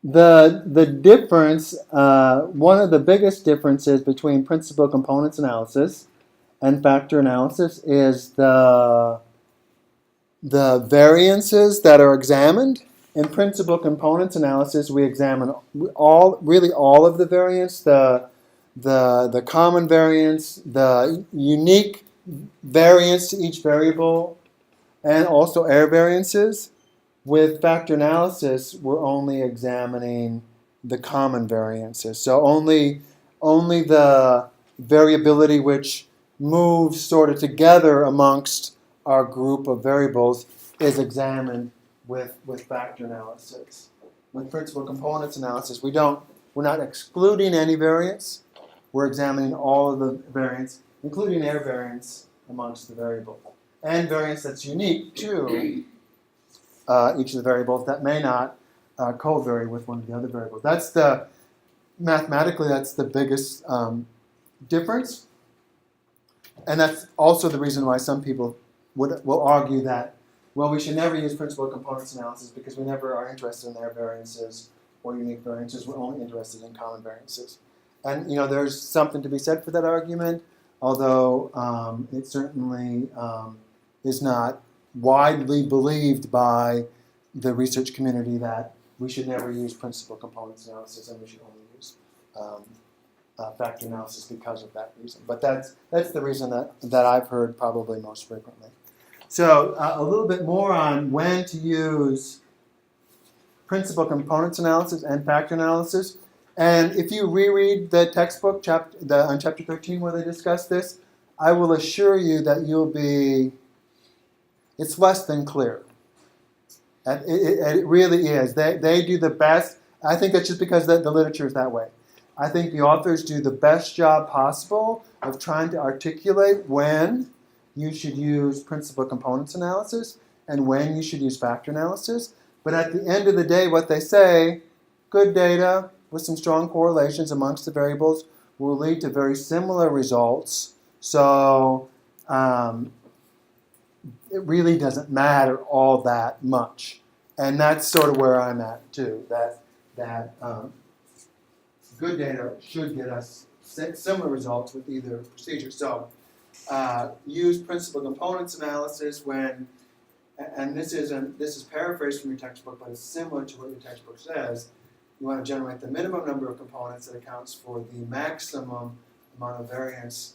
The difference, one of the biggest differences between principal components analysis and factor analysis is the variances that are examined. In principal components analysis, we examine really all of the variance, the common variance, the unique variance to each variable, and also error variances. With factor analysis, we're only examining the common variances. So only the variability which moves sort of together amongst our group of variables is examined with factor analysis. With principal components analysis, we're not excluding any variance. We're examining all of the variance, including error variance amongst the variables, and variance that's unique to each of the variables that may not covary with one of the other variables. Mathematically, that's the biggest difference. And that's also the reason why some people will argue that, well, we should never use principal components analysis because we never are interested in their variances or unique variances. We're only interested in common variances. And there's something to be said for that argument, although it certainly is not widely believed by the research community that we should never use principal components analysis and we should only use factor analysis because of that reason. But that's the reason that I've heard probably most frequently. So a little bit more on when to use principal components analysis and factor analysis. And if you reread the textbook on chapter 13 where they discuss this, I will assure you that it's less than clear. And it really is. They do the best. I think it's just because the literature is that way. I think the authors do the best job possible of trying to articulate when you should use principal components analysis and when you should use factor analysis. But at the end of the day, what they say, good data with some strong correlations amongst the variables will lead to very similar results. So it really doesn't matter all that much. And that's sort of where I'm at too, that good data should get us similar results with either procedure. So use principal components analysis when, and this is paraphrased from your textbook, but it's similar to what your textbook says. You want to generate the minimum number of components that accounts for the maximum amount of variance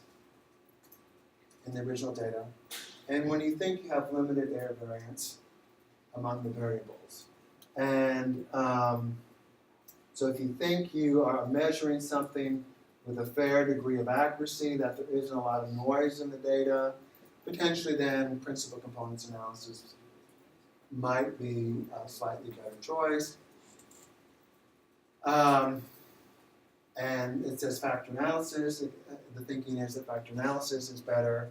in the original data. And when you think you have limited error variance among the variables. And so if you think you are measuring something with a fair degree of accuracy, that there isn't a lot of noise in the data, potentially then principal components analysis might be a slightly better choice. And it says factor analysis. The thinking is that factor analysis is better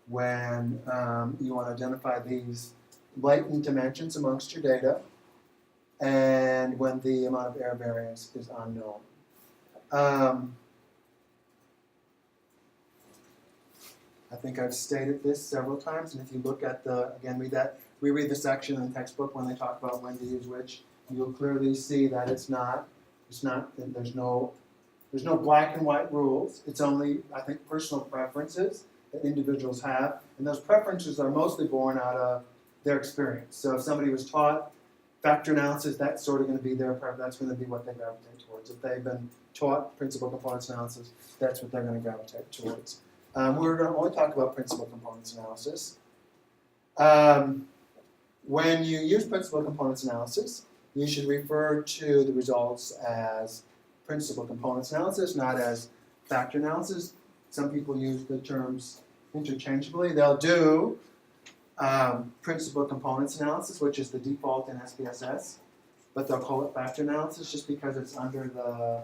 when you want to identify these latent dimensions amongst your data and when the amount of error variance is unknown. I think I've stated this several times, and if you look at reread the section in the textbook when they talk about when to use which, you'll clearly see that there's no black and white rules. It's only, I think, personal preferences that individuals have, and those preferences are mostly born out of their experience. So if somebody was taught factor analysis, that's sort of going to be their preference. That's going to be what they gravitate towards. If they've been taught principal components analysis, that's what they're going to gravitate towards. We're going to only talk about principal components analysis. When you use principal components analysis, you should refer to the results as principal components analysis, not as factor analysis. Some people use the terms interchangeably. They'll do principal components analysis, which is the default in SPSS, but they'll call it factor analysis just because it's under the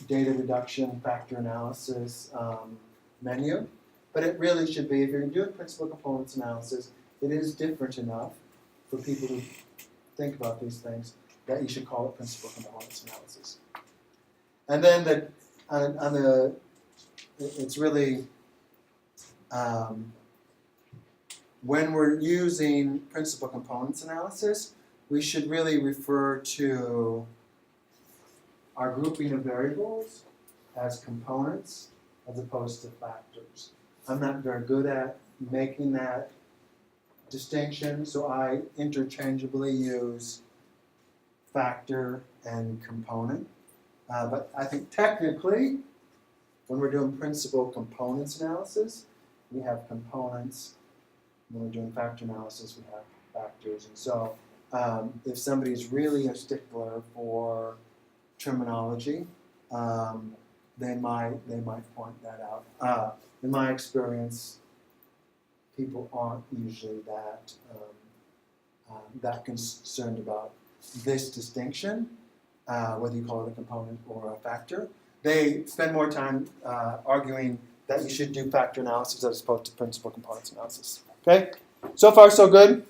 data reduction factor analysis menu. But it really should be, if you're doing principal components analysis, it is different enough for people to think about these things that you should call it principal components analysis. And then it's really, when we're using principal components analysis, we should really refer to our grouping of variables as components as opposed to factors. I'm not very good at making that distinction, so I interchangeably use factor and component. But I think technically, when we're doing principal components analysis, we have components. When we're doing factor analysis, we have factors. And so if somebody's really a stickler for terminology, they might point that out. In my experience, people aren't usually that concerned about this distinction, whether you call it a component or a factor. They spend more time arguing that you should do factor analysis as opposed to principal components analysis. Okay? So far, so good.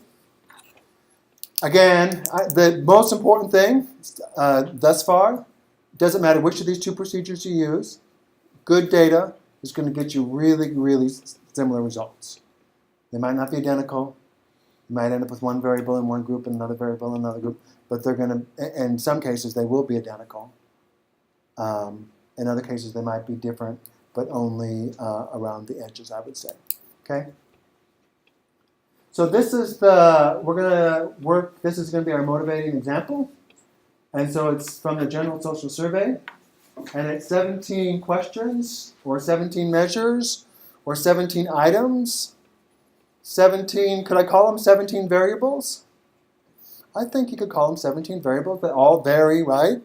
Again, the most important thing thus far, doesn't matter which of these two procedures you use, good data is going to get you really, really similar results. They might not be identical. You might end up with one variable in one group and another variable in another group, but they're going to, in some cases, they will be identical. In other cases, they might be different, but only around the edges, I would say. Okay? So this is this is going to be our motivating example. And so it's from the General Social Survey. And it's 17 questions, or 17 measures, or 17 items. 17, could I call them 17 variables? I think you could call them 17 variables that all vary, right?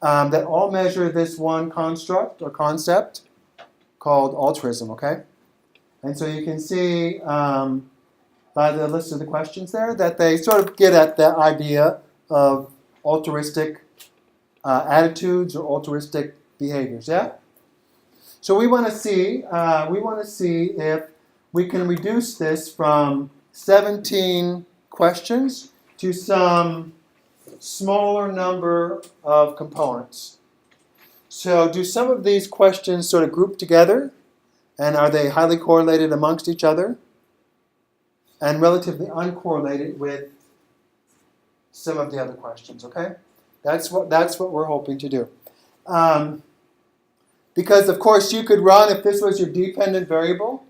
That all measure this one construct or concept called altruism, okay? And so you can see by the list of the questions there that they sort of get at the idea of altruistic attitudes or altruistic behaviors, yeah? So we want to see if we can reduce this from 17 questions to some smaller number of components. So do some of these questions sort of group together? And are they highly correlated amongst each other? And relatively uncorrelated with some of the other questions, okay? That's what we're hoping to do. Because, of course, you could run, if this was your dependent variable,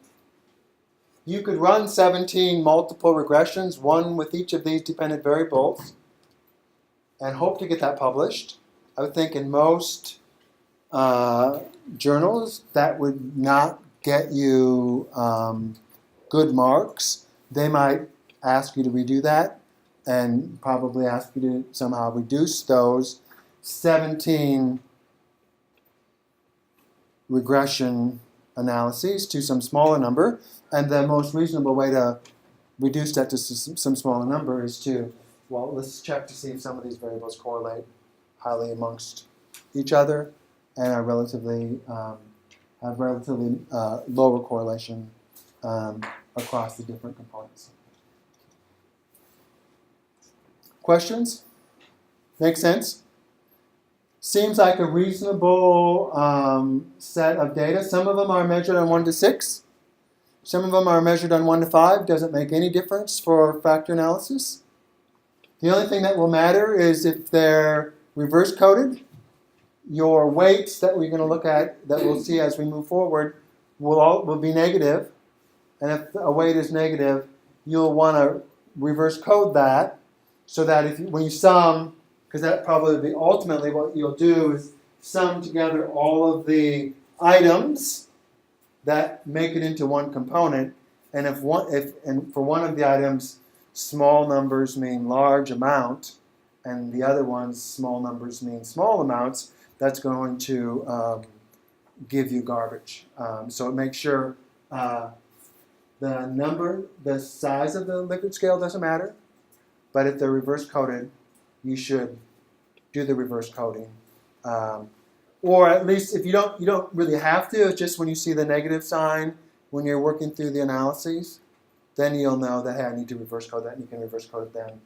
you could run 17 multiple regressions, one with each of these dependent variables, and hope to get that published. I would think in most journals that would not get you good marks. They might ask you to redo that and probably ask you to somehow reduce those 17 regression analyses to some smaller number. And the most reasonable way to reduce that to some smaller number is to, well, let's check to see if some of these variables correlate highly amongst each other and are relatively have relatively lower correlation across the different components. Questions? Make sense? Seems like a reasonable set of data. Some of them are measured on 1 to 6. Some of them are measured on 1 to 5. Doesn't make any difference for factor analysis. The only thing that will matter is if they're reverse coded. Your weights that we're going to look at, that we'll see as we move forward, will be negative. And if a weight is negative, you'll want to reverse code that so that when you sum, because that probably be ultimately what you'll do is sum together all of the items that make it into one component. And if for one of the items, small numbers mean large amount, and the other ones, small numbers mean small amounts, that's going to give you garbage. So make sure the size of the Likert scale doesn't matter, but if they're reverse coded, you should do the reverse coding. Or at least if you don't really have to, it's just when you see the negative sign when you're working through the analyses, then you'll know that, hey, I need to reverse code that, and you can reverse code it then.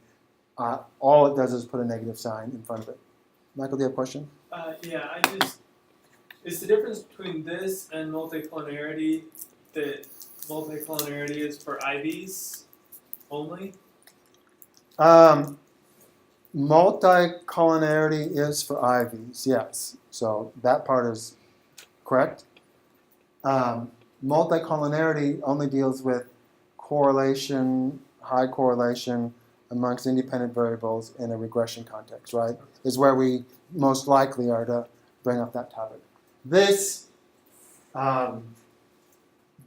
All it does is put a negative sign in front of it. Michael, do you have a question? Yeah, is the difference between this and multicollinearity that multicollinearity is for IVs only? multicollinarity is for IVs, yes. So that part is correct. Multicollinarity only deals with correlation, high correlation amongst independent variables in a regression context, right? Is where we most likely are to bring up that topic. This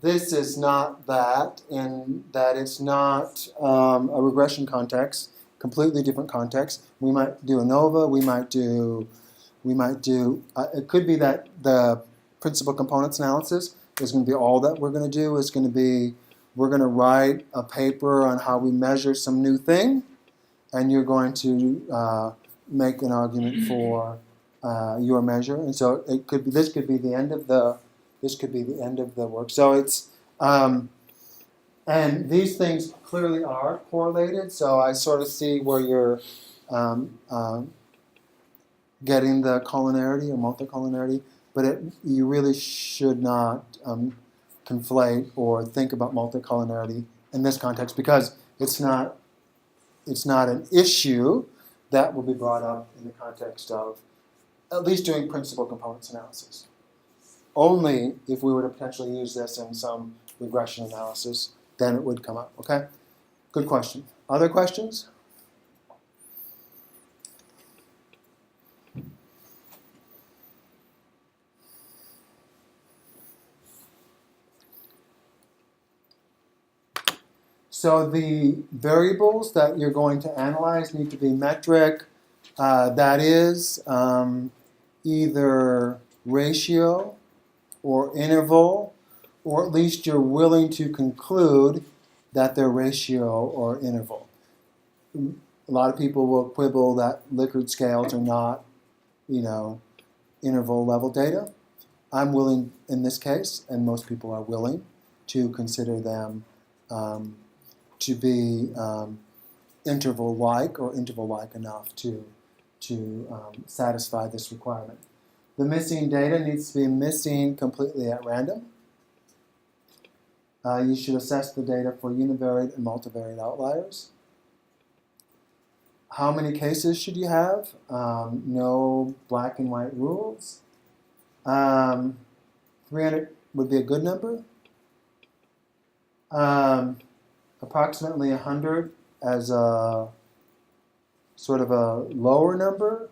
is not that, in that it's not a regression context, completely different context. We might do ANOVA, we might do, it could be that the principal components analysis is going to be all that we're going to do, is going to be, we're going to write a paper on how we measure some new thing, and you're going to make an argument for your measure. And so it could be, this could be the end of the work. So it's, and these things clearly are correlated. So I sort of see where you're getting the collinarity or multicollinarity, but you really should not conflate or think about multicollinarity in this context, because it's not an issue that will be brought up in the context of at least doing principal components analysis. Only if we were to potentially use this in some regression analysis, then it would come up, okay? Good question. Other questions? So the variables that you're going to analyze need to be metric. That is either ratio or interval, or at least you're willing to conclude that they're ratio or interval. A lot of people will quibble that Likert scales are not, interval level data. I'm willing in this case, and most people are willing, to consider them to be interval-like or interval-like enough to satisfy this requirement. The missing data needs to be missing completely at random. You should assess the data for univariate and multivariate outliers. How many cases should you have? No black and white rules. 300 would be a good number. Approximately 100 as a sort of a lower number,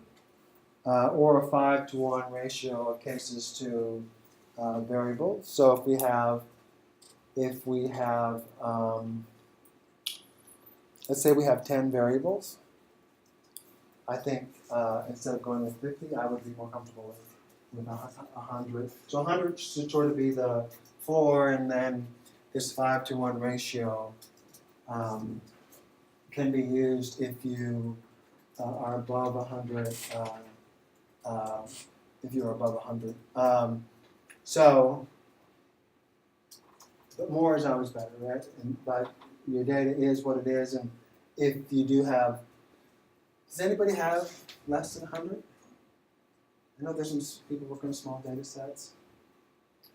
or a 5-to-1 ratio of cases to variables. So if we have, let's say we have 10 variables, I think instead of going with 50, I would be more comfortable with 100. So 100 should sort of be the floor, and then this 5-to-1 ratio can be used if you are above 100. If you're above 100, but more is always better, right? But your data is what it is, and if you do have, does anybody have less than 100? I know there's some people working on small data sets.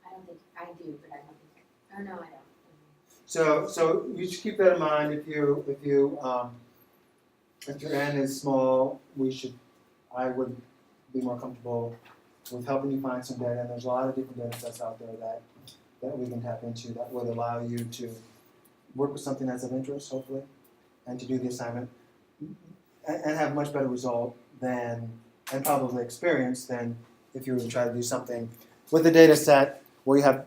I don't think I do, but I don't think. Oh no, I don't. So you should keep that in mind. If your N is small, I would be more comfortable with helping you find some data. And there's a lot of different data sets out there that we can tap into that would allow you to work with something that's of interest, hopefully, and to do the assignment and have much better result and probably experience than if you were to try to do something with a data set where you have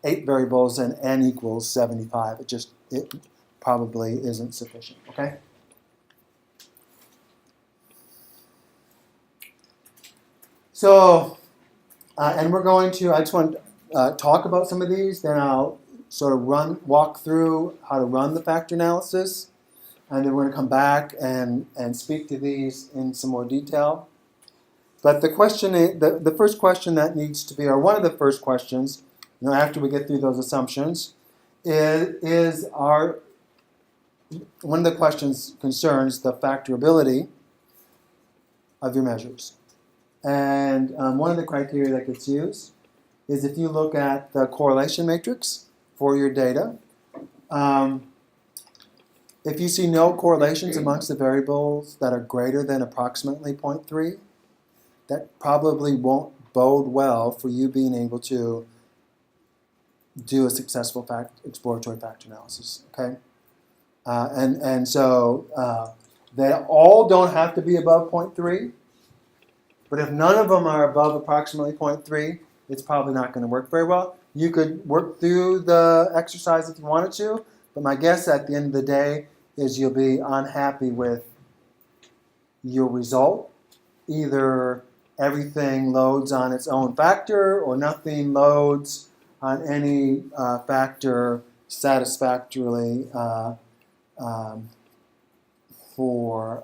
8 variables and N equals 75. It probably isn't sufficient, okay? So, and we're going to, I just want to talk about some of these, then I'll sort of walk through how to run the factor analysis, and then we're going to come back and speak to these in some more detail. But the question, the first question that needs to be, or one of the first questions, after we get through those assumptions, one of the questions concerns the factorability of your measures. And one of the criteria that gets used is if you look at the correlation matrix for your data, If you see no correlations amongst the variables that are greater than approximately 0.3, that probably won't bode well for you being able to do a successful exploratory factor analysis. Okay, and so they all don't have to be above 0.3, but if none of them are above approximately 0.3, it's probably not going to work very well. You could work through the exercise if you wanted to, but my guess at the end of the day is you'll be unhappy with your result. Either everything loads on its own factor or nothing loads on any factor satisfactorily for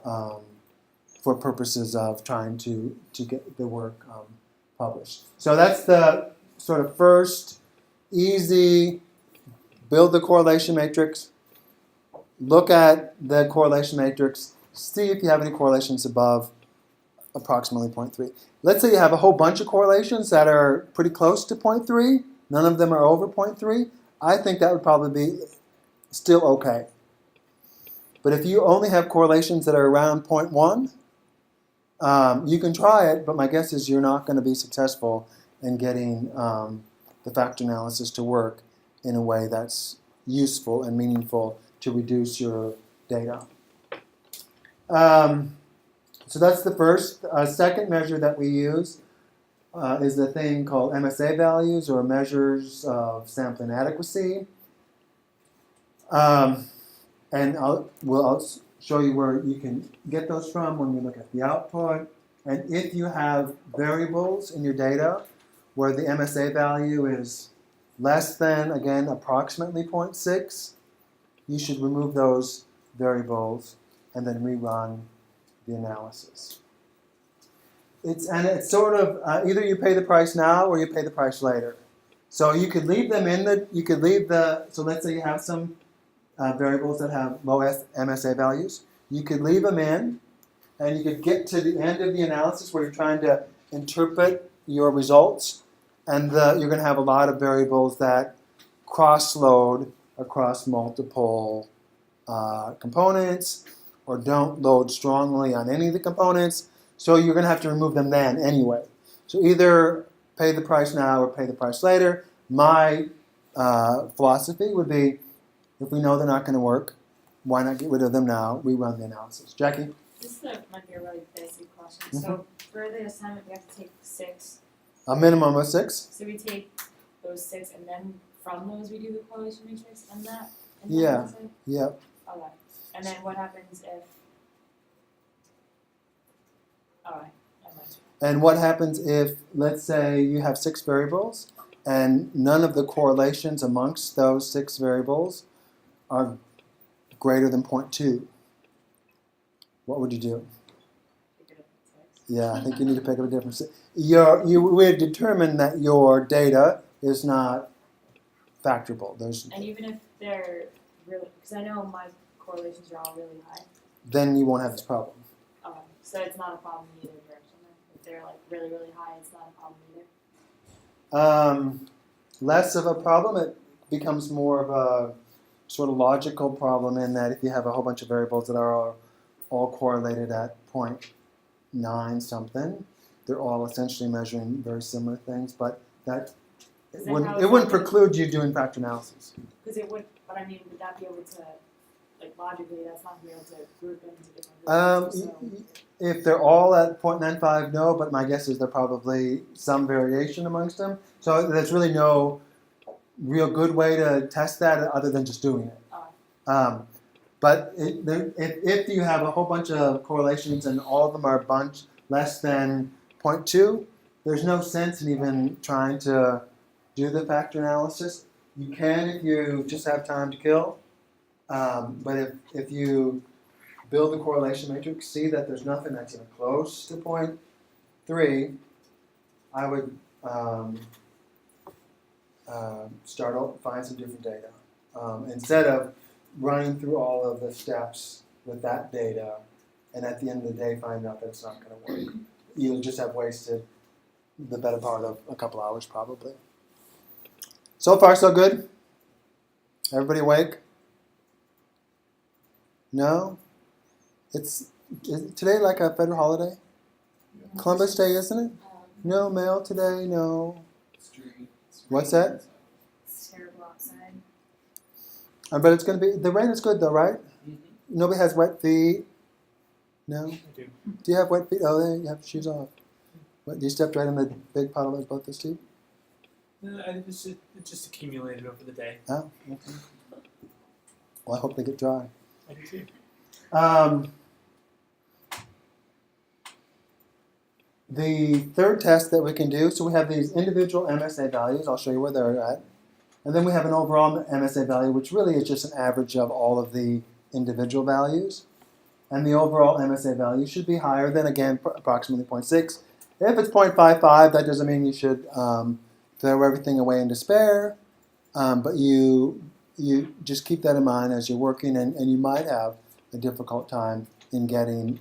purposes of trying to get the work published. So that's the sort of first easy, build the correlation matrix, look at the correlation matrix, see if you have any correlations above approximately 0.3. Let's say you have a whole bunch of correlations that are pretty close to 0.3, none of them are over 0.3, I think that would probably be still okay. But if you only have correlations that are around 0.1, you can try it, but my guess is you're not going to be successful in getting the factor analysis to work in a way that's useful and meaningful to reduce your data. So that's the first. Second measure that we use is the thing called MSA values, or measures of sampling adequacy. And I'll show you where you can get those from when we look at the output. And if you have variables in your data where the MSA value is less than, again, approximately 0.6, you should remove those variables and then rerun the analysis. It's sort of either you pay the price now or you pay the price later. So you could leave them in so let's say you have some variables that have low MSA values. You could leave them in, and you could get to the end of the analysis where you're trying to interpret your results, and you're going to have a lot of variables that cross-load across multiple components, or don't load strongly on any of the components, so you're going to have to remove them then anyway. So either pay the price now or pay the price later. My philosophy would be, if we know they're not going to work, why not get rid of them now? Rerun the analysis. Jackie? This might be a really basic question. So for the assignment, we have to take 6. A minimum of 6. So we take those 6, and then from those we do the correlation matrix and that? Yeah. Is it? Yep. Okay. And then what happens if... Alright, never mind. And what happens if, let's say, you have 6 variables, and none of the correlations amongst those 6 variables are greater than 0.2? What would you do? Pick it up at 6. Yeah, I think you need to pick up a difference. You would determine that your data is not factorable. And even if they're really... Because I know my correlations are all really high. Then you won't have this problem. Okay. So it's not a problem in either direction then? If they're like really, really high, it's not a problem either? Less of a problem. It becomes more of a sort of logical problem in that if you have a whole bunch of variables that are all correlated at 0.9 something, they're all essentially measuring very similar things, but that Is it that wouldn't, how it it's wouldn't done? preclude you doing factor analysis. Because it would, but I mean, would that be able to, like logically, that's not going to be able to group them into different groups? If they're all at 0.95, no, but my guess is there's probably some variation amongst them. So there's really no real good way to test that other than just doing it. But if you have a whole bunch of correlations and all of them are a bunch less than 0.2, there's no sense in even trying to do the factor analysis. You can if you just have time to kill, but if you build the correlation matrix, see that there's nothing that's even close to 0.3, I would find some different data. Instead of running through all of the steps with that data, and at the end of the day find out that it's not going to work. You'll just have wasted the better part of a couple hours probably. So far so good? Everybody awake? No? Is today like a federal holiday? Columbus Day, isn't it? No mail today, no. What's that? It's terrible outside. But it's going to be, the rain is good though, right? Nobody has wet feet? No? I do. Do you have wet feet? Oh, there, you have shoes off. What, you stepped right in the big puddle of both the feet? No, it just accumulated over the day. Oh, okay. Well, I hope they get dry. I do too. The third test that we can do, so we have these individual MSA values. I'll show you where they're at. And then we have an overall MSA value, which really is just an average of all of the individual values. And the overall MSA value should be higher than, again, approximately 0.6. If it's 0.55, that doesn't mean you should throw everything away in despair. But you just keep that in mind as you're working, and you might have a difficult time in getting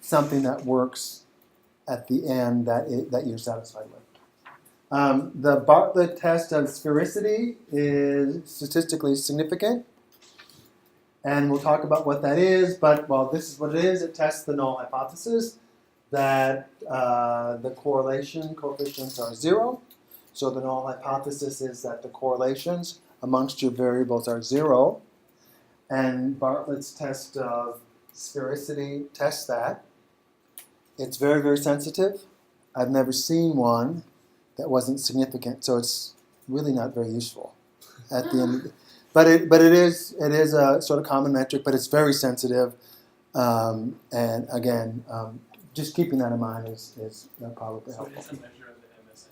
something that works at the end that you're satisfied with. The Bartlett test of sphericity is statistically significant, and we'll talk about what that is, but this is what it is. It tests the null hypothesis that the correlation coefficients are 0. So the null hypothesis is that the correlations amongst your variables are 0, and Bartlett's test of sphericity tests that. It's very, very sensitive. I've never seen one that wasn't significant, so it's really not very useful at the end. But it is a sort of common metric, but it's very sensitive. And again, just keeping that in mind is probably So helpful. it's a measure of the MSA.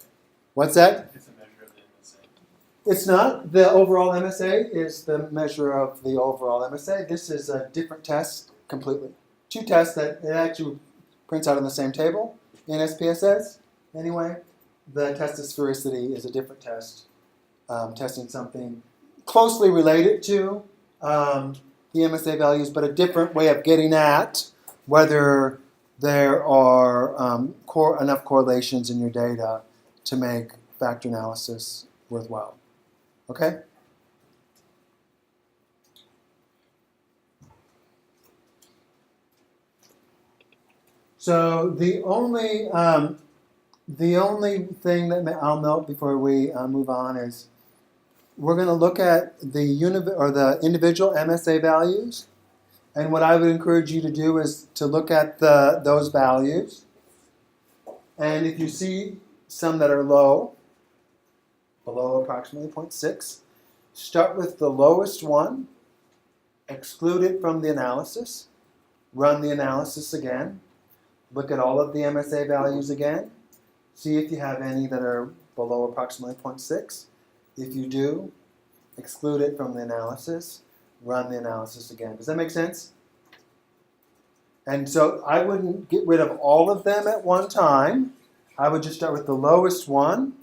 What's that? It's a measure of the MSA. It's not. The overall MSA is the measure of the overall MSA. This is a different test completely. Two tests that it actually prints out on the same table in SPSS. Anyway, the test of sphericity is a different test, testing something closely related to the MSA values, but a different way of getting at whether there are enough correlations in your data to make factor analysis worthwhile. Okay? So the only thing that I'll note before we move on is we're going to look at the individual MSA values, and what I would encourage you to do is to look at those values, and if you see some that are low, below approximately 0.6, start with the lowest one, exclude it from the analysis, run the analysis again, look at all of the MSA values again, see if you have any that are below approximately 0.6. If you do, exclude it from the analysis, run the analysis again. Does that make sense? And so I wouldn't get rid of all of them at one time. I would just start with the lowest one,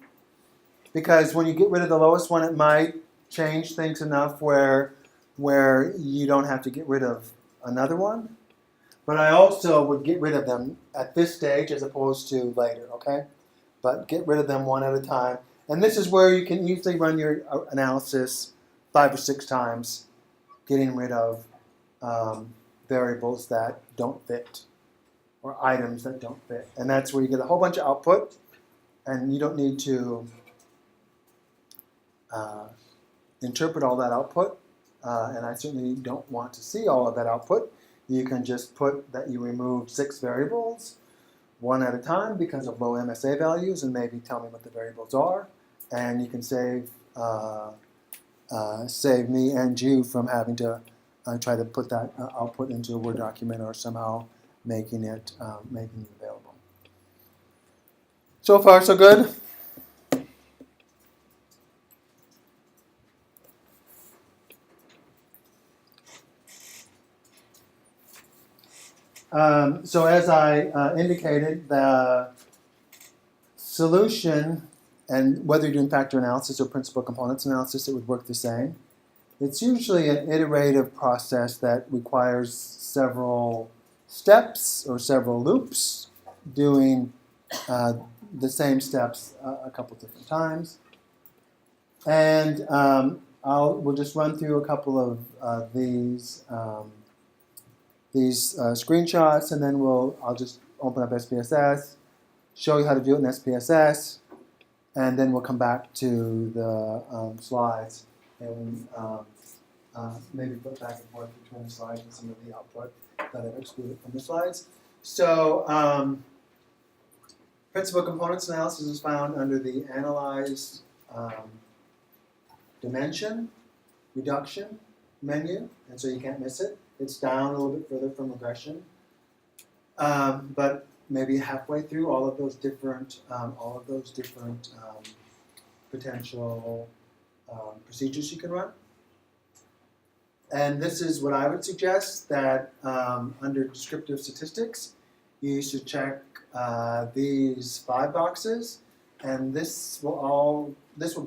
because when you get rid of the lowest one, it might change things enough where you don't have to get rid of another one. But I also would get rid of them at this stage as opposed to later, okay? But get rid of them one at a time. And this is where you can easily run your analysis 5 or 6 times, getting rid of variables that don't fit or items that don't fit. And that's where you get a whole bunch of output, and you don't need to interpret all that output. And I certainly don't want to see all of that output. You can just put that you removed 6 variables, one at a time because of low MSA values, and maybe tell me what the variables are. And you can save me and you from having to try to put that output into a Word document or somehow making it available. So far, so good? So as I indicated, the solution, and whether you're doing factor analysis or principal components analysis, it would work the same. It's usually an iterative process that requires several steps or several loops, doing the same steps a couple different times. And we'll just run through a couple of these screenshots, and then I'll just open up SPSS, show you how to do it in SPSS, and then we'll come back to the slides and maybe put back and forth between the slides and some of the output that I've excluded from the slides. So principal components analysis is found under the Analyze Dimension Reduction menu, and so you can't miss it. It's down a little bit further from regression, but maybe halfway through all of those different potential procedures you can run. And this is what I would suggest, that under descriptive statistics, you should check these 5 boxes, and this will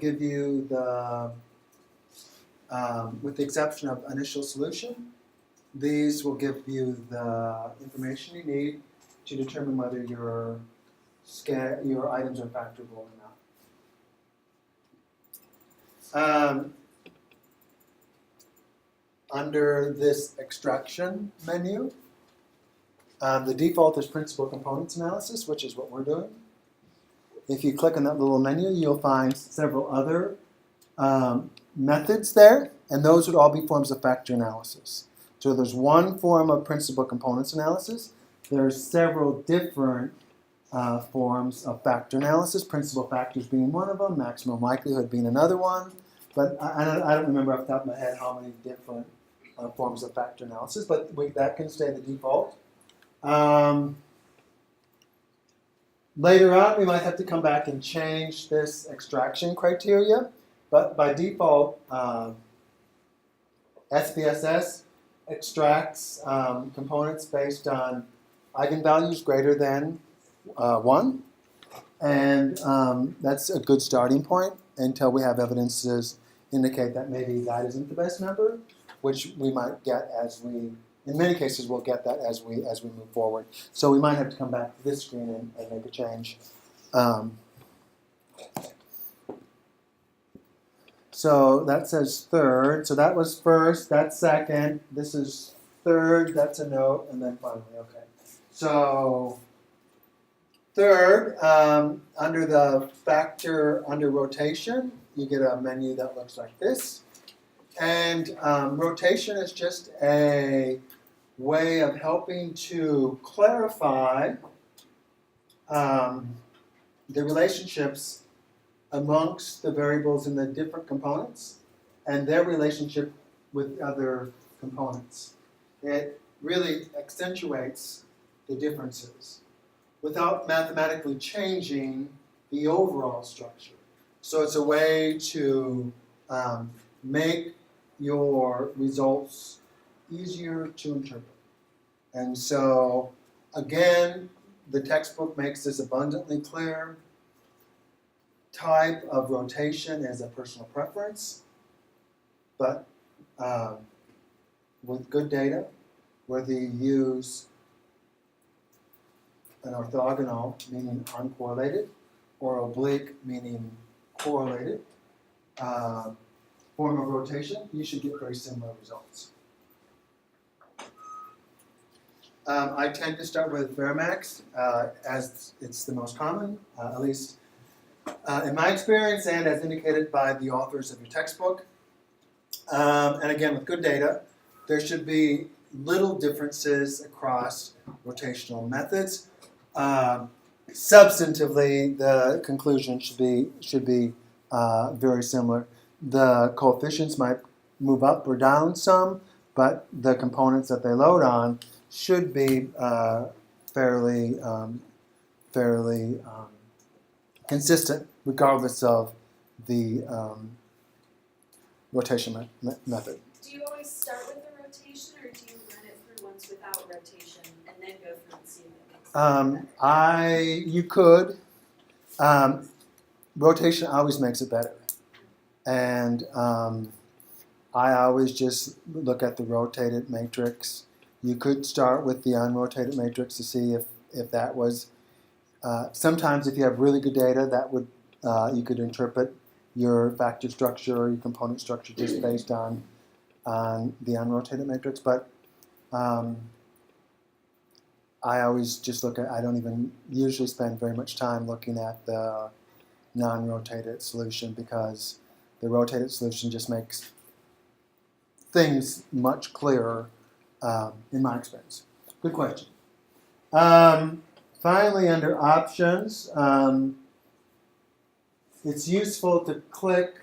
give you the, with the exception of initial solution, these will give you the information you need to determine whether your items are factorable or not. Under this extraction menu, the default is principal components analysis, which is what we're doing. If you click on that little menu, you'll find several other methods there, and those would all be forms of factor analysis. So there's one form of principal components analysis. There's several different forms of factor analysis, principal factors being one of them, maximum likelihood being another one. But I don't remember off the top of my head how many different forms of factor analysis, but that can stay the default. Later on, we might have to come back and change this extraction criteria, but by default, SPSS extracts components based on eigenvalues greater than 1, and that's a good starting point until we have evidences indicate that maybe that isn't the best number, which we might get in many cases we'll get that as we move forward. So we might have to come back to this screen and make a change. So that says third. So that was first, that's second, this is third, that's a note, and then finally, okay. So third, under the factor under rotation, you get a menu that looks like this. And rotation is just a way of helping to clarify the relationships amongst the variables in the different components and their relationship with other components. It really accentuates the differences without mathematically changing the overall structure. So it's a way to make your results easier to interpret. And so, again, the textbook makes this abundantly clear. Type of rotation is a personal preference, but with good data, whether you use an orthogonal, meaning uncorrelated, or oblique, meaning correlated, form of rotation, you should get very similar results. I tend to start with Verimax as it's the most common, at least in my experience and as indicated by the authors of your textbook. And again, with good data, there should be little differences across rotational methods. Substantively, the conclusion should be very similar. The coefficients might move up or down some, but the components that they load on should be fairly consistent, regardless of the rotation method. Do you always start with the rotation, or do you run it through once without rotation and then go through and see if it makes sense? You could. Rotation always makes it better. And I always just look at the rotated matrix. You could start with the unrotated matrix to see if that was. Sometimes if you have really good data, that would you could interpret your factor structure or your component structure just based on the unrotated matrix. But I always just look at, I don't even usually spend very much time looking at the non-rotated solution, because the rotated solution just makes things much clearer in my experience. Good question. Finally, under options, it's useful to click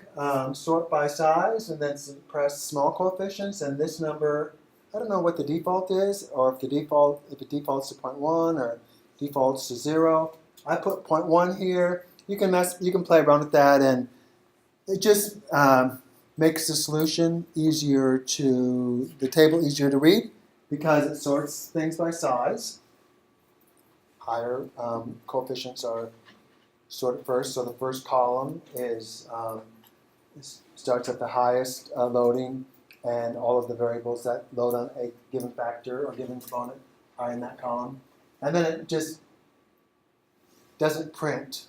sort by size and then press small coefficients. And this number, I don't know what the default is, or if it defaults to 0.1 or defaults to 0. I put 0.1 here. You can play around with that, and it just makes the solution easier the table easier to read, because it sorts things by size. Higher coefficients are sorted first, so the first column starts at the highest loading, and all of the variables that load on a given factor or given component are in that column. And then it just doesn't print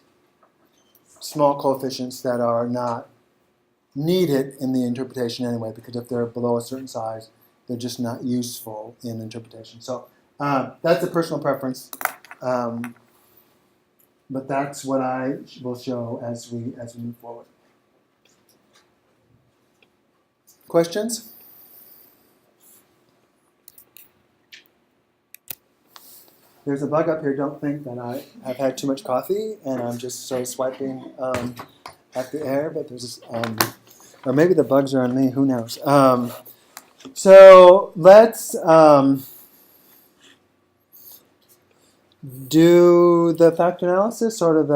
small coefficients that are not needed in the interpretation anyway, because if they're below a certain size, they're just not useful in interpretation. So that's a personal preference, but that's what I will show as we move forward. Questions? There's a bug up here. Don't think that I have had too much coffee and I'm just sort of swiping at the air, but there's or maybe the bugs are on me. Who knows? So let's do the factor analysis, sort of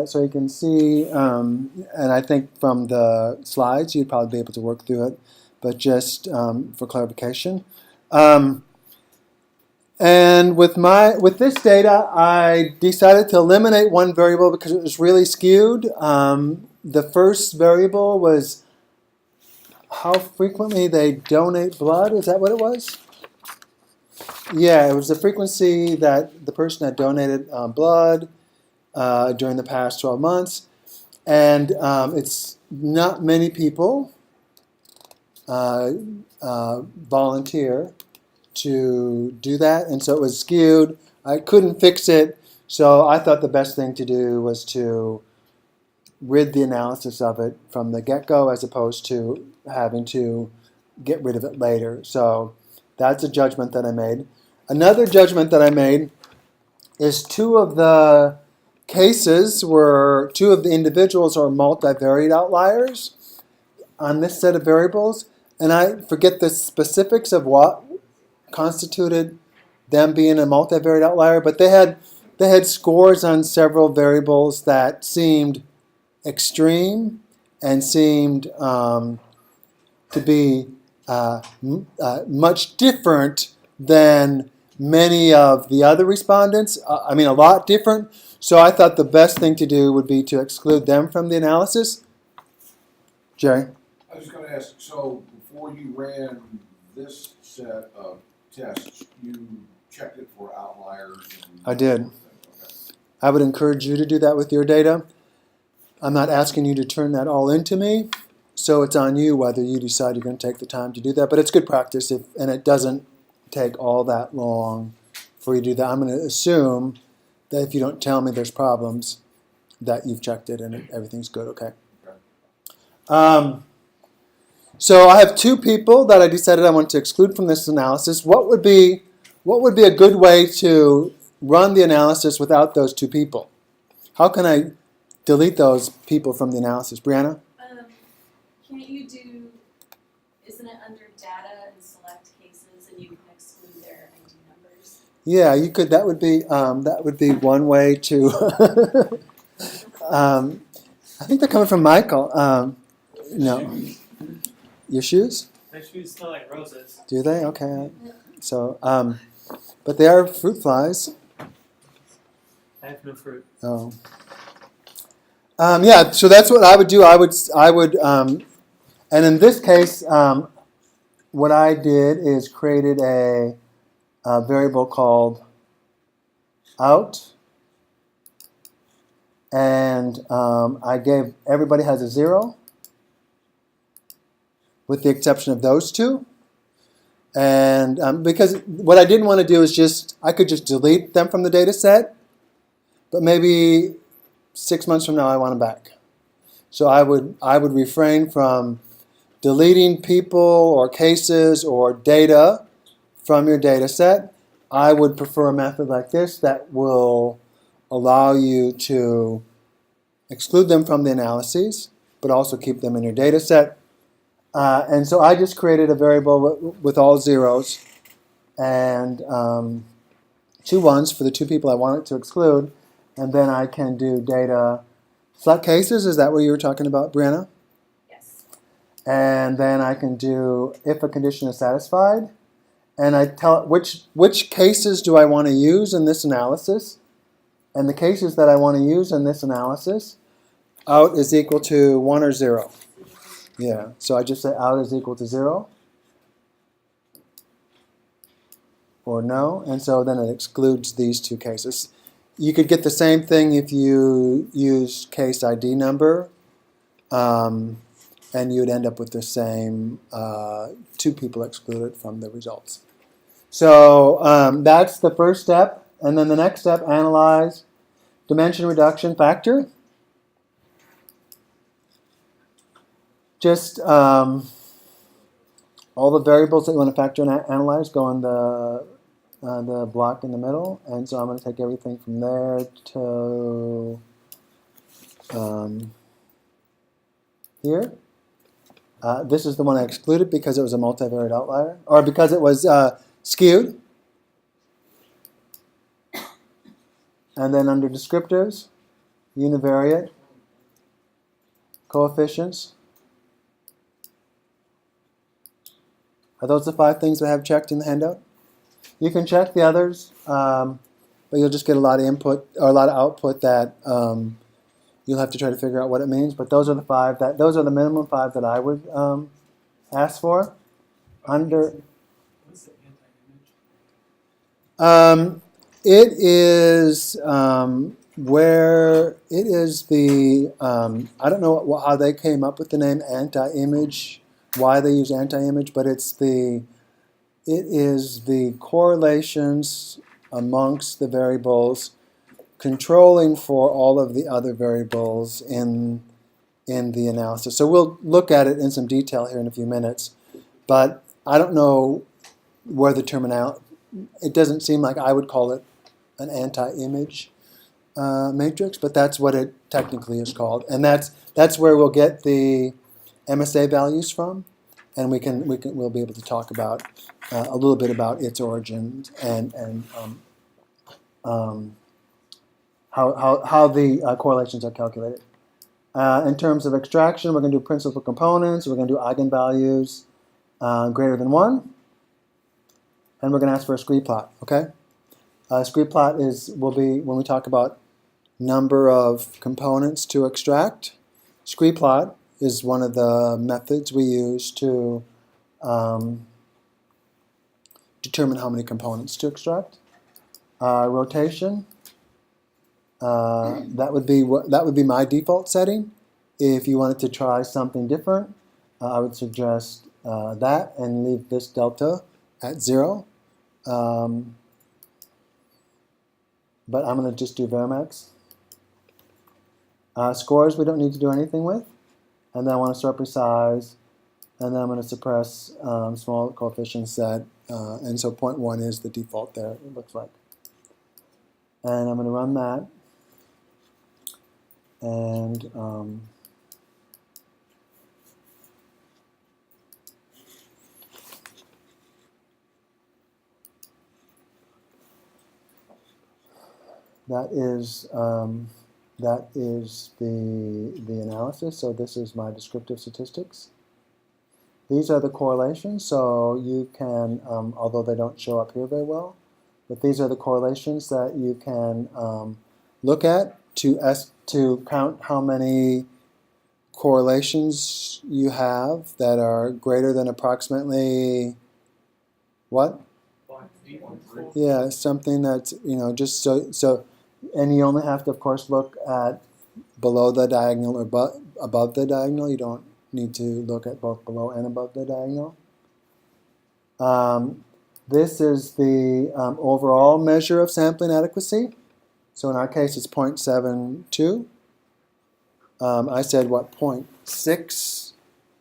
so you can see. And I think from the slides you'd probably be able to work through it, but just for clarification. And with this data, I decided to eliminate one variable because it was really skewed. The first variable was how frequently they donate blood. Is that what it was? Yeah, it was the frequency that the person had donated blood during the past 12 months. And it's not many people volunteer to do that, and so it was skewed. I couldn't fix it, so I thought the best thing to do was to rid the analysis of it from the get-go, as opposed to having to get rid of it later. So that's a judgment that I made. Another judgment that I made is two of the individuals are multivariate outliers on this set of variables, and I forget the specifics of what constituted them being a multivariate outlier, but they had scores on several variables that seemed extreme and seemed to be much different than many of the other respondents. I mean, a lot different. So I thought the best thing to do would be to exclude them from the analysis. Jerry? I was going to ask, so before you ran this set of tests, you checked it for outliers? I did. I would encourage you to do that with your data. I'm not asking you to turn that all into me, so it's on you whether you decide you're going to take the time to do that. But it's good practice, and it doesn't take all that long for you to do that. I'm going to assume that if you don't tell me there's problems, that you've checked it and everything's good, okay? So I have two people that I decided I want to exclude from this analysis. What would be a good way to run the analysis without those two people? How can I delete those people from the analysis? Brianna? Can't you do, isn't it under data and select cases and you can exclude their ID numbers? Yeah, you could. That would be one way to. I think they're coming from Michael. No. Your shoes? My shoes smell like roses. Do they? Okay. So, but they are fruit flies. I have no fruit. Oh. Yeah. So that's what I would do. I would, and in this case, what I did is created a variable called out, and I gave everybody has a 0. with the exception of those two. And because what I didn't want to do is I could just delete them from the data set, but maybe 6 months from now I want them back. So I would refrain from deleting people or cases or data from your data set. I would prefer a method like this that will allow you to exclude them from the analyses, but also keep them in your data set. And so I just created a variable with all zeros and 2 ones for the 2 people I wanted to exclude. And then I can do data select cases. Is that what you were talking about, Brianna? Yes. And then I can do if a condition is satisfied. And I tell it which cases do I want to use in this analysis. And the cases that I want to use in this analysis, out is equal to 1 or 0. Yeah, so I just say out is equal to 0 or no, and so then it excludes these 2 cases. You could get the same thing if you use case ID number, and you'd end up with the same 2 people excluded from the results. So that's the first step, and then the next step, analyze dimension reduction factor. Just all the variables that you want to factor and analyze go in the block in the middle, and so I'm going to take everything from there to here. This is the one I excluded because it was a multivariate outlier, or because it was skewed. And then under descriptives, univariate, coefficients. Are those the 5 things I have checked in the handout? You can check the others, but you'll just get a lot of input or a lot of output that you'll have to try to figure out what it means. But those are the 5 those are the minimum 5 that I would ask for. Under What's the anti-image? it is where it is the I don't know how they came up with the name anti-image. Why they use anti-image, but it is the correlations amongst the variables controlling for all of the other variables in the analysis. So we'll look at it in some detail here in a few minutes, but I don't know where the terminology, it doesn't seem like I would call it an anti-image matrix, but that's what it technically is called, and that's where we'll get the MSA values from, and we'll be able to talk about a little bit about its origins and how the correlations are calculated. In terms of extraction, we're going to do principal components. We're going to do eigenvalues greater than 1, and we're going to ask for a scree plot. Okay, scree plot will be when we talk about number of components to extract. Scree plot is one of the methods we use to determine how many components to extract. Rotation, that would be my default setting. If you wanted to try something different, I would suggest that and leave this delta at 0. But I'm going to just do Varimax. Scores we don't need to do anything with. And then I want to sort precise, and then I'm going to suppress small coefficient set, and so 0.1 is the default there, it looks like. And I'm going to run that, and that is the analysis. So this is my descriptive statistics. These are the correlations, so you can, although they don't show up here very well, but these are the correlations that you can look at to count how many correlations you have that are greater than approximately what? Yeah, something that's, just so, and you only have to, of course, look at below the diagonal or above the diagonal. You don't need to look at both below and above the diagonal. This is the overall measure of sampling adequacy. So in our case, it's 0.72. I said, what, 0.6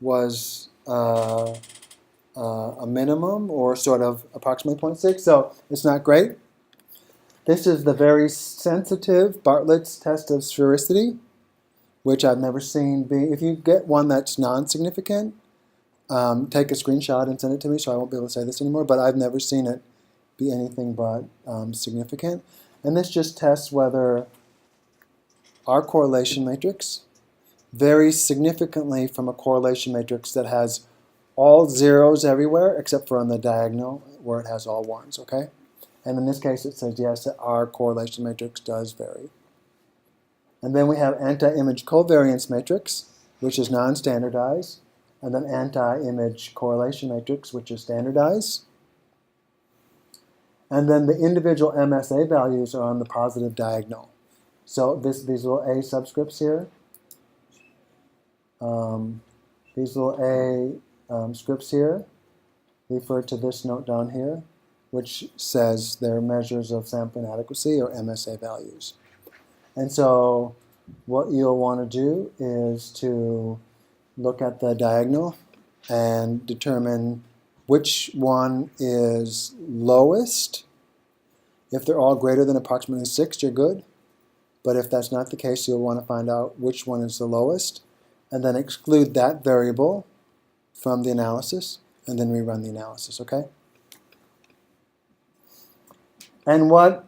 was a minimum, or sort of approximately 0.6, so it's not great. This is the very sensitive Bartlett's test of sphericity, which I've never seen be. If you get one that's non-significant, take a screenshot and send it to me, so I won't be able to say this anymore, but I've never seen it be anything but significant. And this just tests whether our correlation matrix varies significantly from a correlation matrix that has all zeros everywhere except for on the diagonal where it has all ones, okay? And in this case it says yes, that our correlation matrix does vary. And then we have anti-image covariance matrix, which is non-standardized, and then anti-image correlation matrix, which is standardized. And then the individual MSA values are on the positive diagonal. So these little A subscripts here, these little A scripts here refer to this note down here, which says they're measures of sampling adequacy, or MSA values. And so what you'll want to do is to look at the diagonal and determine which one is lowest. If they're all greater than approximately 6, you're good. But if that's not the case, you'll want to find out which one is the lowest, and then exclude that variable from the analysis, and then rerun the analysis, okay? And what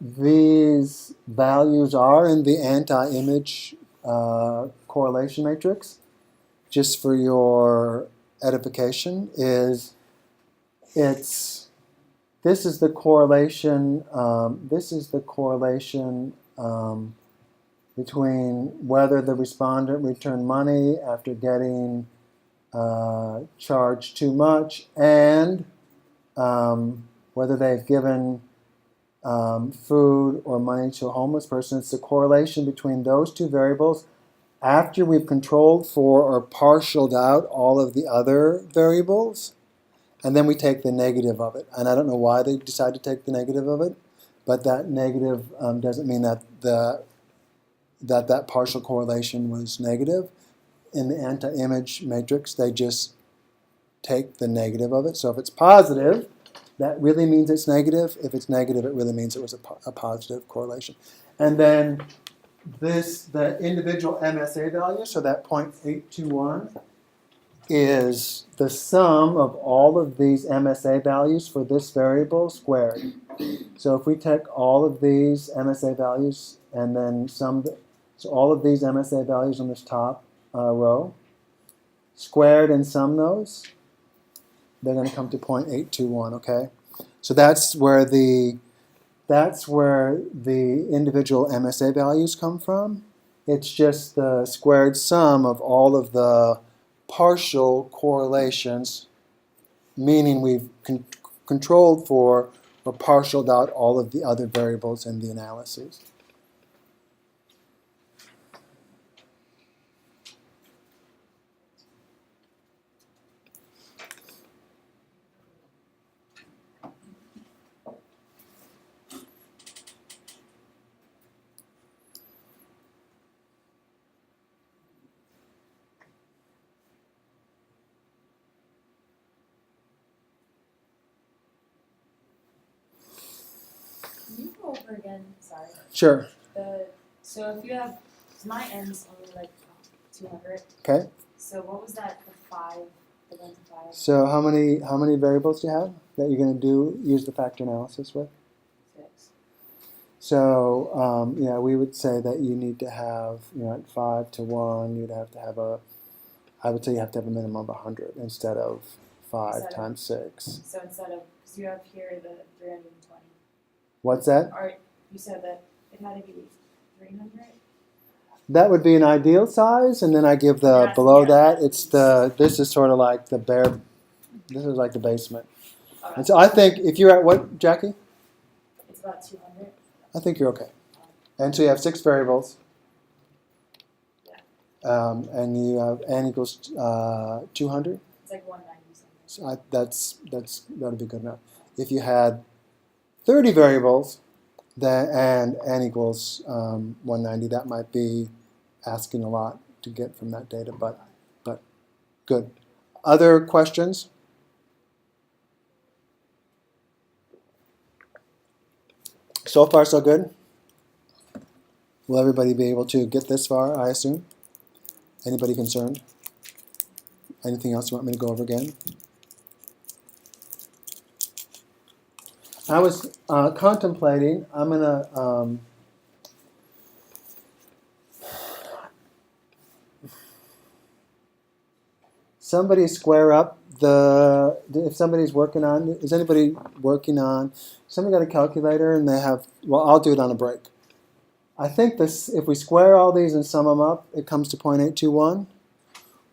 these values are in the anti-image correlation matrix, just for your edification, is this is the correlation. Between whether the respondent returned money after getting charged too much, and whether they've given food or money to a homeless person. It's the correlation between those two variables after we've controlled for or partialed out all of the other variables, and then we take the negative of it. And I don't know why they decide to take the negative of it, but that negative doesn't mean that that partial correlation was negative. In the anti-image matrix, they just take the negative of it. So if it's positive, that really means it's negative. If it's negative, it really means it was a positive correlation. And then the individual MSA value, so that 0.821, is the sum of all of these MSA values for this variable squared. So if we take all of these MSA values and then sum, so all of these MSA values on this top row, squared and sum those, they're going to come to 0.821, okay? So that's where the individual MSA values come from. It's just the squared sum of all of the partial correlations, meaning we've controlled for or partialed out all of the other variables in the analyses. Can you go over again? Sorry. Sure. So if you have, my end's only like 200. Okay. So what was that? The 5. The 1 to 5. So how many variables do you have that you're going to use the factor analysis with? 6. So yeah, we would say that you need to have, at 5 to 1, you'd have to have I would say you have to have a minimum of 100 instead of 5 times 6. So instead of, because you have here the 320. What's that? Or you said that it had to be 300? That would be an ideal size, and then I give the That's- below yeah, that. that's- This is sort of like the bare. This is like the basement. Okay. And so I think if you're at what, Jackie? It's about 200. I think you're okay. And so you have 6 variables. and you have n equals 200. It's like 190 something. So that'd be good enough. If you had 30 variables, and n equals 190, that might be asking a lot to get from that data, but good. Other questions? So far, so good. Will everybody be able to get this far, I assume? Anybody concerned? Anything else you want me to go over again? I was contemplating, I'm going to somebody square up if somebody's working on, is anybody working on, somebody got a calculator and they have, well, I'll do it on a break. I think this, if we square all these and sum them up, it comes to 0.821,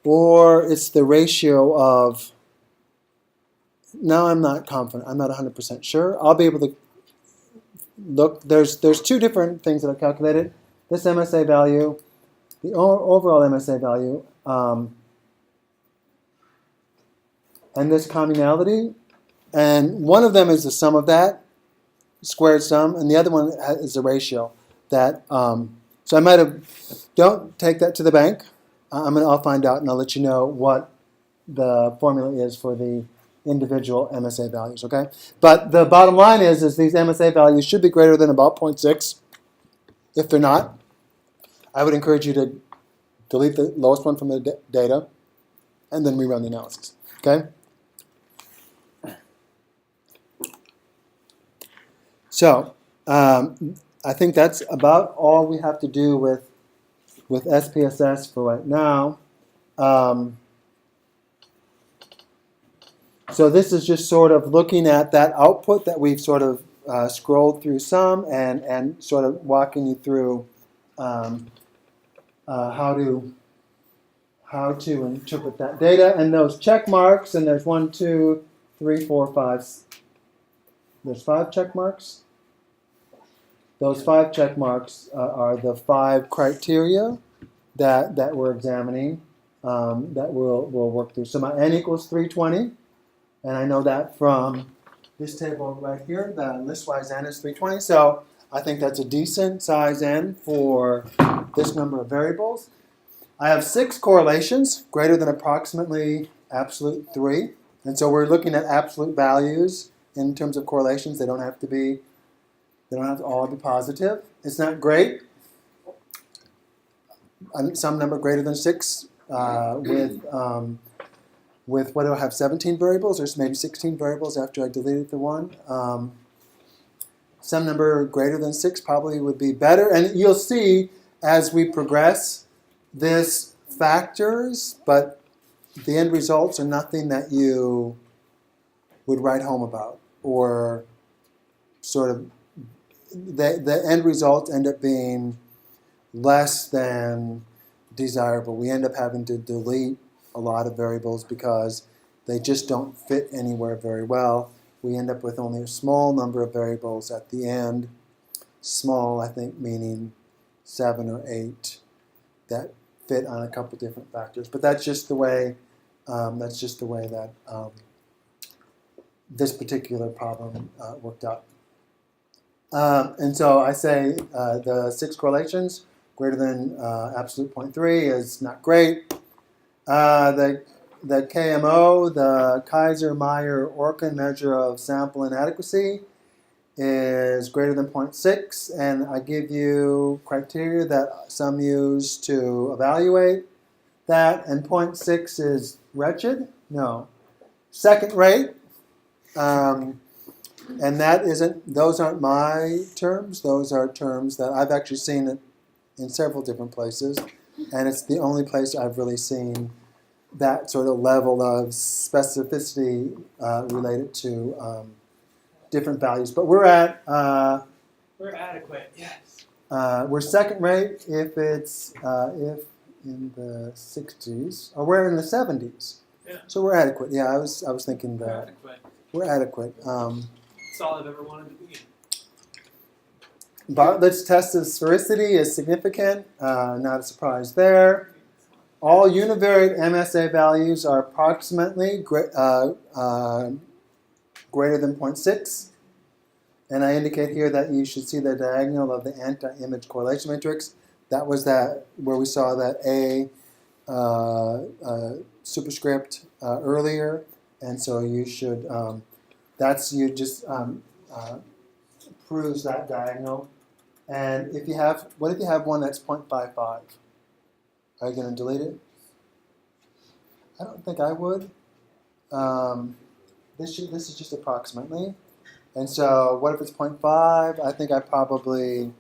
or it's the ratio of, now I'm not confident, I'm not 100% sure. I'll be able to look, there's two different things that I've calculated. This MSA value, the overall MSA value, and this communality, and one of them is the sum of that, squared sum, and the other one is the ratio. That so I might have, don't take that to the bank. I'll find out and I'll let you know what the formula is for the individual MSA values, okay? But the bottom line is these MSA values should be greater than about 0.6. If they're not, I would encourage you to delete the lowest one from the data and then rerun the analysis, okay? So, I think that's about all we have to do with SPSS for right now. So this is just sort of looking at that output that we've sort of scrolled through some and sort of walking you through how to interpret that data. And those check marks, and there's 1, 2, 3, 4, 5. There's 5 check marks. Those 5 check marks are the 5 criteria that we're examining that we'll work through. So my n equals 320, and I know that from this table right here. The listwise n is 320, so I think that's a decent size n for this number of variables. I have 6 correlations greater than approximately absolute 3, and so we're looking at absolute values in terms of correlations. They don't have to all be positive. It's not great. Some number greater than 6 with what do I have, 17 variables, or maybe 16 variables after I deleted the one. Some number greater than 6 probably would be better. And you'll see as we progress this factors, but the end results are nothing that you would write home about, or sort of the end results end up being less than desirable. We end up having to delete a lot of variables because they just don't fit anywhere very well. We end up with only a small number of variables at the end. Small, I think, meaning 7 or 8 that fit on a couple different factors. But that's just the way. That this particular problem worked out. And so I say the 6 correlations greater than absolute 0.3 is not great. The KMO, the Kaiser-Meyer-Orkin measure of sample inadequacy, is greater than 0.6, and I give you criteria that some use to evaluate that, and 0.6 is wretched? No. Second rate, and that isn't, those aren't my terms, those are terms that I've actually seen it in several different places, and it's the only place I've really seen that sort of level of specificity related to different values. But we're at We're adequate, yes. we're second rate if it's if in the 60s, or we're in the 70s. Yeah. So we're adequate. Yeah, I was thinking We're that adequate. we're adequate. That's all I've ever wanted to be. Bartlett's test of sphericity is significant. Not a surprise there. all univariate MSA values are approximately greater than 0.6. And I indicate here that you should see the diagonal of the anti-image correlation matrix. That was that where we saw that A superscript earlier. And so you should, you just proves that diagonal. And if you have, what if you have one that's 0.55? Are you going to delete it? I don't think I would. This is just approximately. And so what if it's 0.5? I think I probably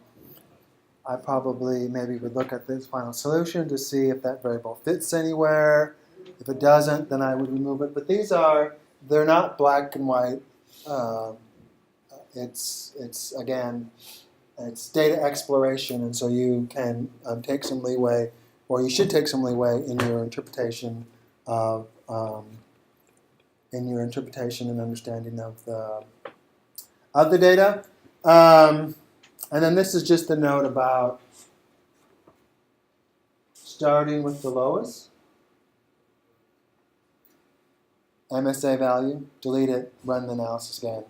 maybe would look at this final solution to see if that variable fits anywhere. If it doesn't, then I would remove it. But they're not black and white. It's data exploration, and so you can take some leeway, or you should take some leeway in your interpretation of and understanding of the data. And then this is just a note about starting with the lowest MSA value, delete it, run the analysis again,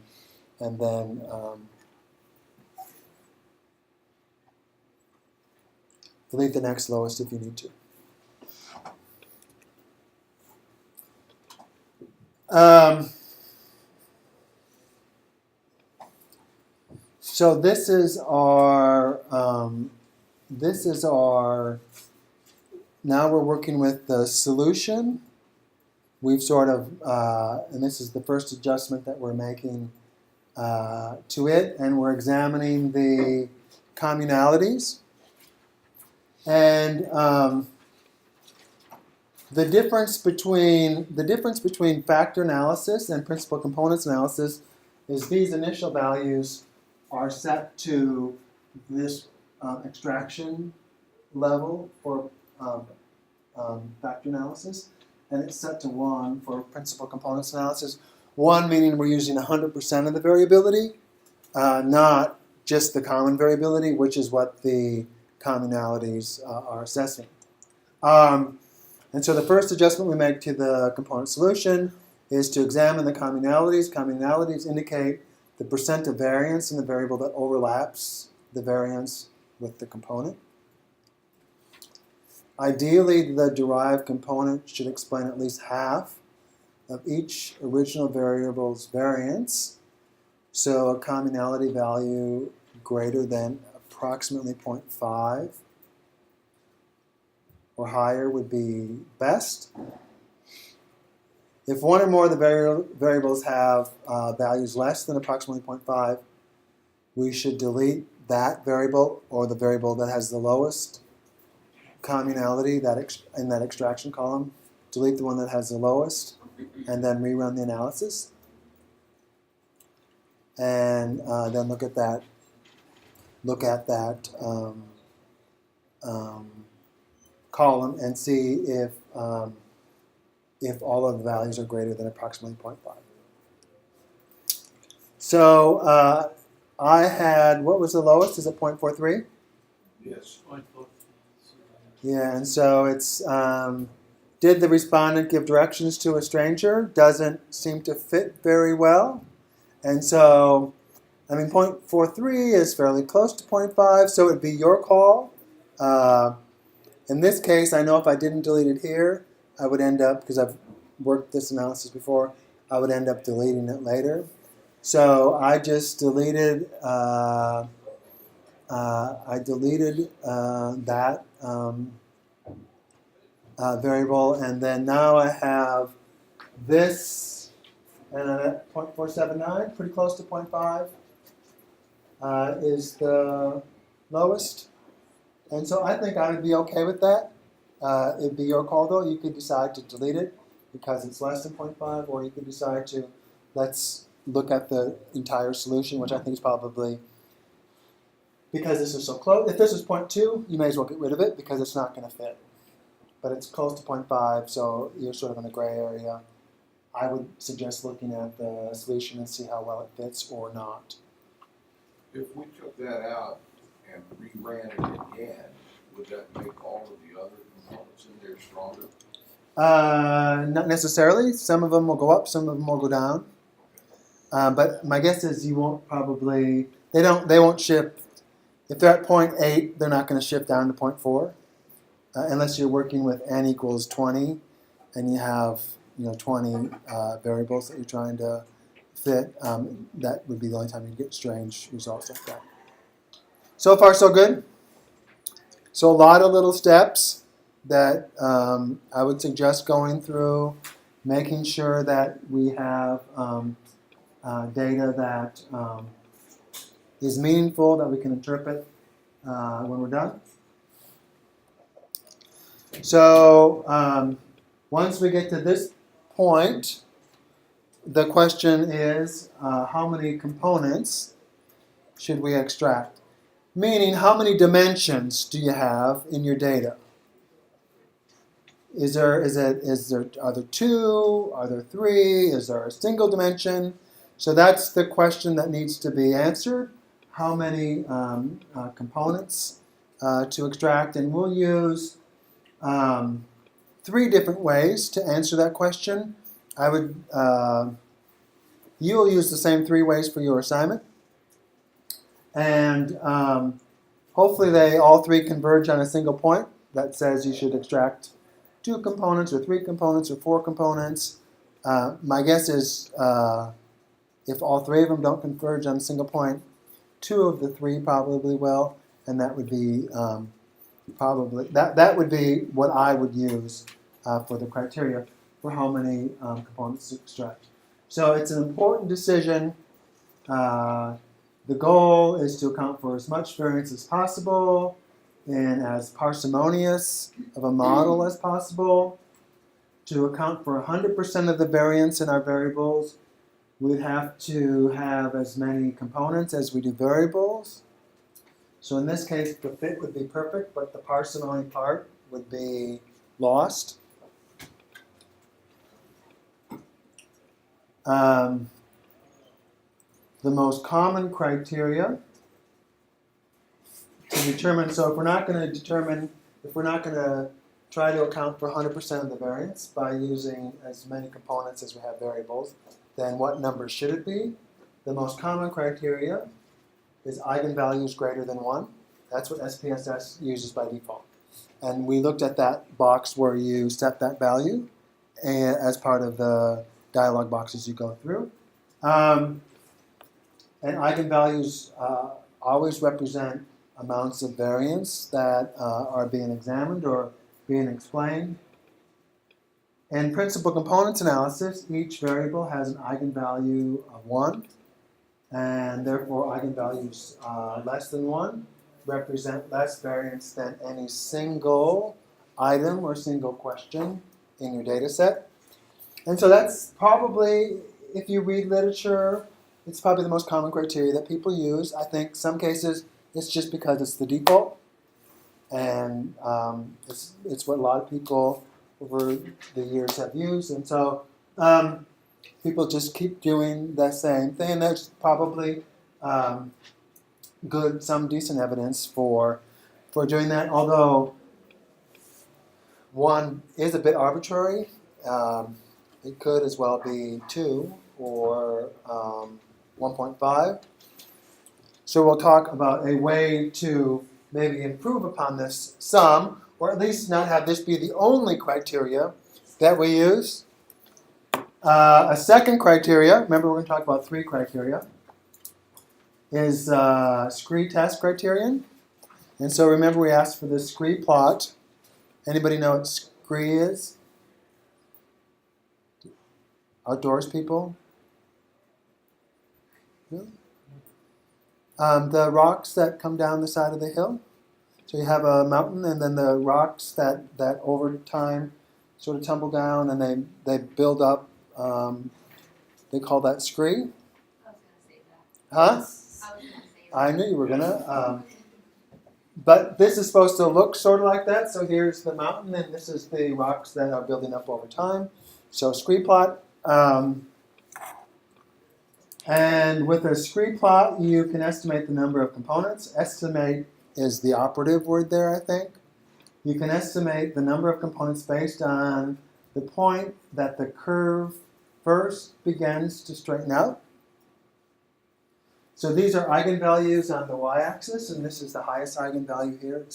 and then delete the next lowest if you need to. So this is our, now we're working with the solution. We've sort of, and this is the first adjustment that we're making to it, and we're examining the communalities. And the difference between factor analysis and principal components analysis is these initial values are set to this extraction level for factor analysis, and it's set to 1 for principal components analysis. 1 meaning we're using 100% of the variability, not just the common variability, which is what the communalities are assessing. And so the first adjustment we make to the component solution is to examine the communalities. Communalities indicate the percent of variance in the variable that overlaps the variance with the component. Ideally, the derived component should explain at least half of each original variable's variance. So a communality value greater than approximately 0.5 or higher would be best. If one or more of the variables have values less than approximately 0.5, we should delete that variable or the variable that has the lowest communality in that extraction column. Delete the one that has the lowest, and then rerun the analysis. And then look at that column and see if all of the values are greater than approximately 0.5. So I had, what was the lowest? Is it 0.43? Yes. Yeah, and so it's, did the respondent give directions to a stranger? Doesn't seem to fit very well. And so, 0.43 is fairly close to 0.5, so it would be your call. In this case, I know if I didn't delete it here, I would end up, because I've worked this analysis before, I would end up deleting it later. So I just deleted, that variable, and then now I have this, and I'm at 0.479, pretty close to 0.5, is the lowest. And so I think I would be okay with that. It'd be your call though. You could decide to delete it because it's less than 0.5, or you could decide to, let's look at the entire solution, which I think is probably, because this is so close. If this is 0.2, you may as well get rid of it because it's not going to fit. But it's close to 0.5, so you're sort of in a gray area. I would suggest looking at the solution and see how well it fits or not. If we took that out and reran it again, would that make all of the other components in there stronger? Not necessarily. Some of them will go up, some of them will go down. But my guess is you won't probably. They won't shift. If they're at 0.8, they're not going to shift down to 0.4, unless you're working with n equals 20, and you have 20 variables that you're trying to fit. That would be the only time you get strange results like that. So far, so good. So a lot of little steps that I would suggest going through, making sure that we have data that is meaningful, that we can interpret when we're done. So once we get to this point, the question is how many components should we extract? Meaning, how many dimensions do you have in your data? Are there two? Are there three? Is there a single dimension? So that's the question that needs to be answered. How many components to extract? And we'll use 3 different ways to answer that question. You'll use the same 3 ways for your assignment. And hopefully all 3 converge on a single point that says you should extract 2 components or 3 components or 4 components. My guess is if all 3 of them don't converge on a single point, 2 of the 3 probably will, and that would be that would be what I would use for the criteria for how many components to extract. So it's an important decision. The goal is to account for as much variance as possible in as parsimonious of a model as possible. To account for 100% of the variance in our variables, we'd have to have as many components as we do variables. So in this case, the fit would be perfect, but the parsimony part would be lost. The most common criteria to determine, so if we're not going to try to account for 100% of the variance by using as many components as we have variables, then what number should it be? The most common criteria is eigenvalues greater than 1. That's what SPSS uses by default. And we looked at that box where you set that value as part of the dialog boxes you go through. And eigenvalues always represent amounts of variance that are being examined or being explained. In principal components analysis, each variable has an eigenvalue of 1, and therefore eigenvalues less than 1 represent less variance than any single item or single question in your data set. And so that's probably, if you read literature, it's probably the most common criteria that people use. I think some cases it's just because it's the default, and it's what a lot of people over the years have used, and so people just keep doing the same thing. And there's probably some decent evidence for doing that. Although 1 is a bit arbitrary, it could as well be 2 or 1.5. So we'll talk about a way to maybe improve upon this some, or at least not have this be the only criteria that we use. A second criteria, remember we're going to talk about 3 criteria, is Scree test criterion. And so remember we asked for the Scree plot. Anybody know what Scree is? Outdoors people? Really? The rocks that come down the side of the hill. So you have a mountain, and then the rocks that over time sort of tumble down, and they build up. They call that Scree. I was gonna say that. Huh? I was gonna say that. I knew you were gonna. But this is supposed to look sort of like that. So here's the mountain, and this is the rocks that are building up over time. So Scree plot. And with a Scree plot, you can estimate the number of components. Estimate is the operative word there, I think. you can estimate the number of components based on the point that the curve first begins to straighten out. So these are eigenvalues on the y-axis, and this is the highest eigenvalue here.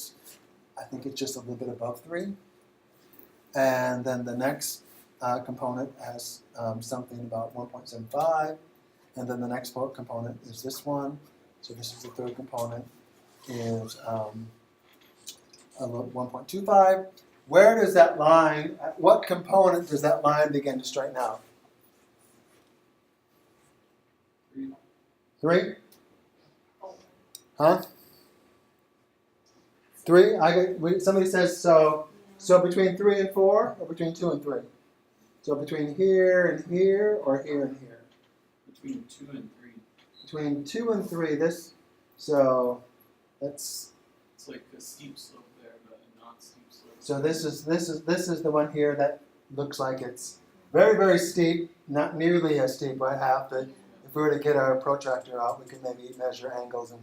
I think it's just a little bit above 3. And then the next component has something about 1.75, and then the next component is this one. So this is the third component, is 1.25. Where does that line, at what component does that line begin to straighten out? 3? Huh? 3? Somebody says so. So between 3 and 4, or between 2 and 3? So between here and here, or here and here? Between 2 and 3. Between 2 and 3. So that's. It's like a steep slope there, but a not steep slope. So this is the one here that looks like it's very, very steep, not nearly as steep. I have to, if we were to get our protractor out, we could maybe measure angles, and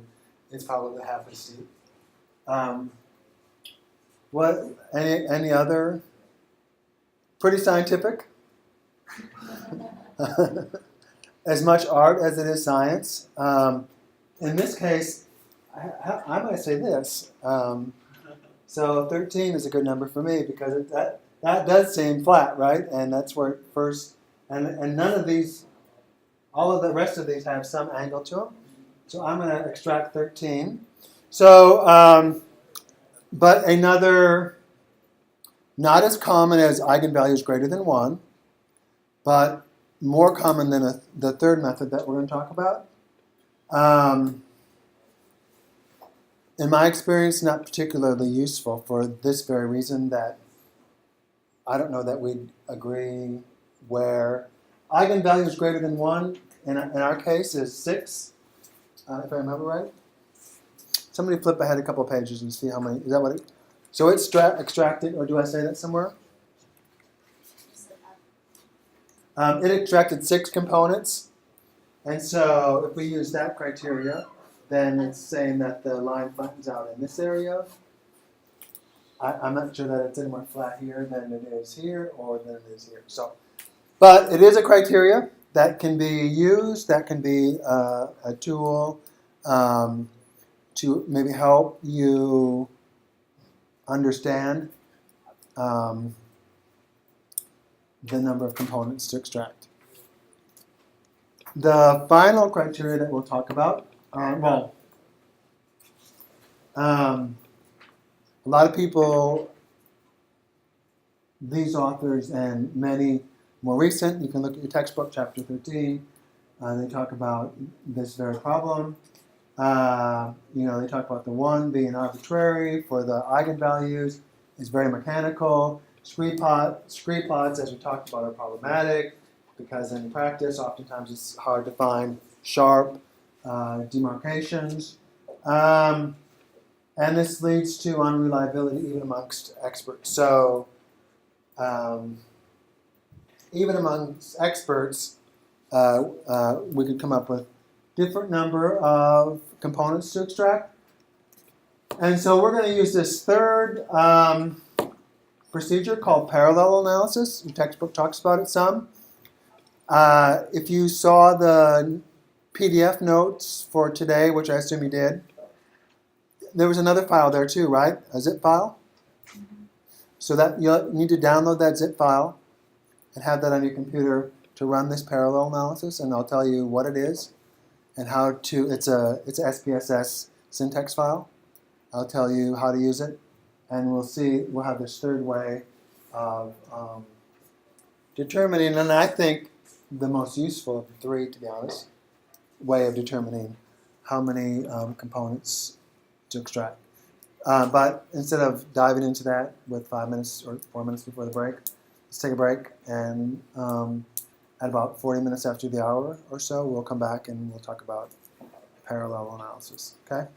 it's probably half as steep. Any other? Pretty scientific. As much art as it is science. In this case, I might say this. So 13 is a good number for me because that does seem flat, right? And that's where it first, and none of these, all of the rest of these have some angle to them. So I'm going to extract 13. So, but another, not as common as eigenvalues greater than 1, but more common than the third method that we're going to talk about. In my experience, not particularly useful for this very reason that I don't know that we'd agree where eigenvalues greater than 1 in our case is 6, if I remember right. Somebody flip ahead a couple of pages and see how many, is that what it, so it's extracted, or do I say that somewhere? It extracted 6 components, and so if we use that criteria, then it's saying that the line flattens out in this area. I'm not sure that it's any more flat here than it is here or than it is here. So, but it is a criteria that can be used, that can be a tool to maybe help you understand the number of components to extract. The final criteria that we'll talk about, a lot of people, these authors and many more recent, you can look at your textbook, chapter 13, they talk about this very problem. They talk about the 1 being arbitrary for the eigenvalues, it's very mechanical. Scree plots, as we talked about, are problematic because in practice, oftentimes it's hard to find sharp demarcations. And this leads to unreliability even amongst experts. So even amongst experts, we could come up with different number of components to extract. And so we're going to use this third procedure called parallel analysis. Your textbook talks about it some. If you saw the PDF notes for today, which I assume you did, there was another file there too, right? A zip file. So that you need to download that zip file and have that on your computer to run this parallel analysis, and I'll tell you what it is and how to. It's a SPSS syntax file. I'll tell you how to use it, and we'll have this third way of determining, and I think the most useful of the 3, to be honest, way of determining how many components to extract. But instead of diving into that with 5 minutes or 4 minutes before the break, let's take a break, and at about 40 minutes after the hour or so, we'll come back and we'll talk about parallel analysis. Okay?